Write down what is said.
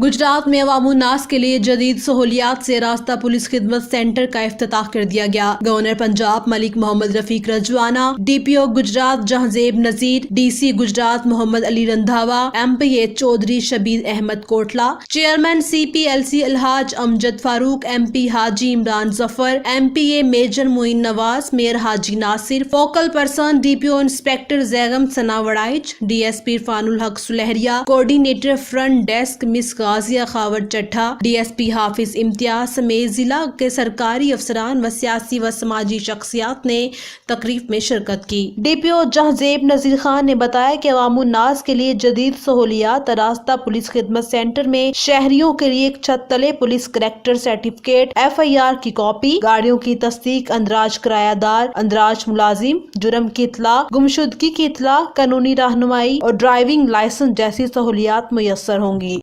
गुजरात में अवाम उन्नास के लिए जदीद सहूलियात से रास्ता पुलिस खिदमत सेंटर का इफ्तिताह कर दिया गया। Governor Punjab Malik Mohammad Rafique Rajwana, DPO Gujrat Jahanzeb Nazir, DC Gujrat Mohammad Ali Randhawa, MPA Chaudhry Shabbir Ahmed Kotla, chairman CPLC Alhaj Amjad Farooq, MP Haji Imran Zafar, MPA major Moin Nawaz, mayor Haji Nasir, focal person DPO inspector Zaigham Sana Waraich, DSP Irfanul Haq Sulehria, coordinator front desk miss Ghazia Khawar Chattha, DSP Hafiz Imtiaz समेत जिला के सरकारी अफसरान व सियासी व समाजी शख्सियात ने तकरीब में शिरकत की। DPO जहांजेब नजीर खान ने बताया कि अवाम उन्नास के लिए जदीद सहूलियात रास्ता पुलिस खिदमत सेंटर में शहरियों के लिए एक छत तले पुलिस करैक्टर सर्टिफिकेट, FIR की कॉपी, गाड़ियों की तस्दीक, अंदराज किरायादार, अंदराज मुलाजिम, जुर्म की इत्तला, गुमशुदगी की इत्तला, कानूनी रहनुमाई और ड्राइविंग लाइसेंस जैसी सहूलियात मुयस्सर होंगी।